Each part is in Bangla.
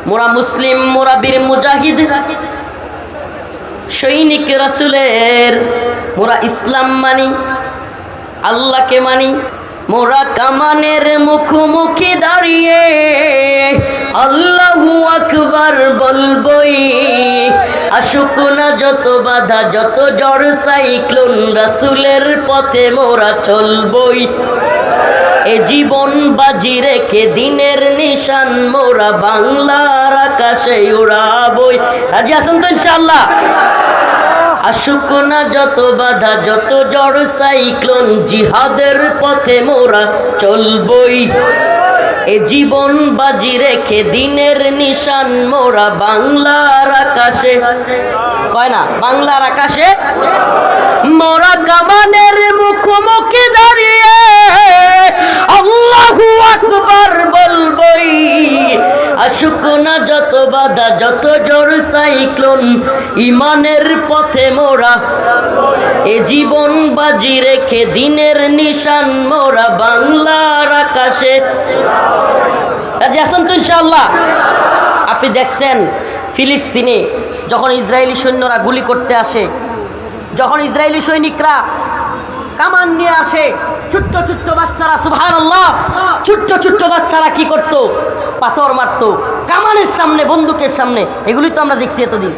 মোরা মুসলিম, মোরা বীর মুজাহিদ, সৈনিক রাসূলের, মোরা ইসলাম মানি, আল্লাহকে মানি। মোরা কামানের মুখোমুখি দাঁড়িয়ে আল্লাহু আকবার বলবই। আসুক না যত বাধা, যত ঝড় সাইক্লোন, রাসূলের পথে মোরা চলবই। এ জীবন বাজি রেখে দিনের নিশান মোরা বাংলার আকাশে উড়াবই। রাজি আছেন তো ইনশাআল্লাহ? আসুক না যত বাধা, যত ঝড় সাইক্লোন, জিহাদের পথে মোরা চলবই। এ জীবন বাজি রেখে দিনের নিশান মোরা বাংলার আকাশে, কয় না বাংলার আকাশে, মোরা কামানের মুখোমুখি দাঁড়িয়ে আল্লাহু আকবার বলবই। আসুক না যত বাধা, যত ঝড় সাইক্লোন, ইমানের পথে মোরা এ জীবন বাজি রেখে দিনের নিশান মোরা বাংলার আকাশে। রাজি আছেন তো ইনশাআল্লাহ? আপনি দেখছেন ফিলিস্তিনে যখন ইসরায়েলি সৈন্যরা গুলি করতে আসে, যখন ইসরায়েলি সৈনিকরা কামান নিয়ে আসে, ছোট্ট ছোট্ট বাচ্চারা, সুবহানাল্লাহ, ছোট্ট ছোট্ট বাচ্চারা কি করত? পাথর মারত কামানের সামনে, বন্দুকের সামনে। এগুলি তো আমরা দেখছি এতদিন।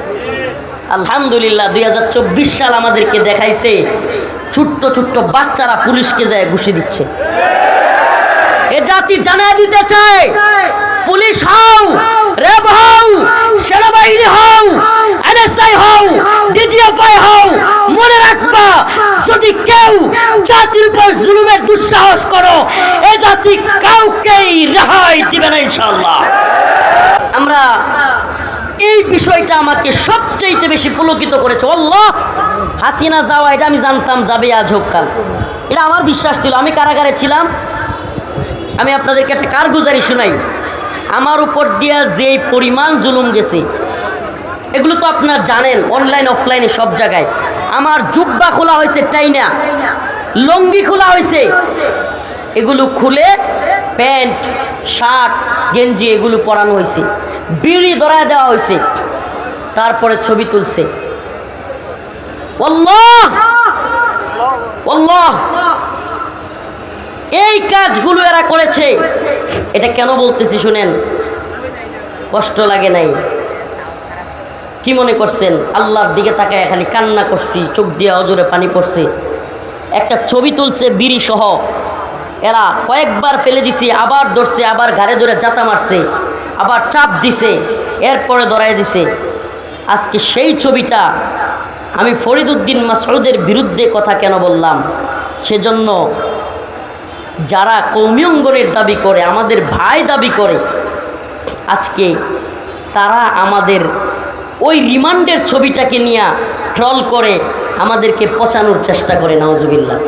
আলহামদুলিল্লাহ 2024 সাল আমাদেরকে দেখাইছে ছোট্ট ছোট্ট বাচ্চারা পুলিশকে যায় ঘুষি দিচ্ছে। এ জাতি জানায় দিতে চায়, পুলিশ হও, র্যাব হও, সেনাবাহিনী হও, এনএসআই হও, ডিজিএফআই হও, মনে রাখবা যদি কেউ জাতির উপর জুলুমের দুঃসাহস করো, এ জাতি কাউকেই রেহাই দিবে না ইনশাআল্লাহ। আমরা এই বিষয়টা আমাকে সবচেয়ে বেশি পুলকিত করেছে। আল্লাহ, হাসিনা যাওয়া এটা আমি জানতাম যাবে আজ হোক কাল, এটা আমার বিশ্বাস ছিল। আমি কারাগারে ছিলাম। আমি আপনাদেরকে একটা কারগুজারি শোনাই। আমার উপর দিয়া যেই পরিমাণ জুলুম গেছে এগুলো তো আপনারা জানেন, অনলাইন অফলাইনে সব জায়গায়। আমার জুব্বা খোলা হয়েছে, টাইনা লঙ্গি খোলা হয়েছে, এগুলো খুলে প্যান্ট, শার্ট, গেঞ্জি এগুলো পরানো হয়েছে, বিড়ি ধরায় দেওয়া হয়েছে, তারপরে ছবি তুলছে। আল্লাহ আল্লাহ, এই কাজগুলো এরা করেছে। এটা কেন বলতেছি শুনেন, কষ্ট লাগে নাই? কি মনে করছেন আল্লাহর দিকে তাকায় খালি কান্না করছি, চোখ দিয়ে অজরে পানি পড়ছে? একটা ছবি তুলছে বিড়ি সহ, এরা কয়েকবার ফেলে দিছে, আবার ধরছে, আবার ঘাড়ে ধরে জাতা মারছে, আবার চাপ দিছে, এরপরে ধরায় দিছে। আজকে সেই ছবিটা আমি ফরিদ উদ্দিন মাসউদের বিরুদ্ধে কথা কেন বললাম? সেজন্য যারা কওমি অঙ্গনের দাবি করে, আমাদের ভাই দাবি করে, আজকে তারা আমাদের ওই রিমান্ডের ছবিটাকে নিয়ে ট্রল করে আমাদেরকে পচানোর চেষ্টা করে। নাউজুবিল্লাহ।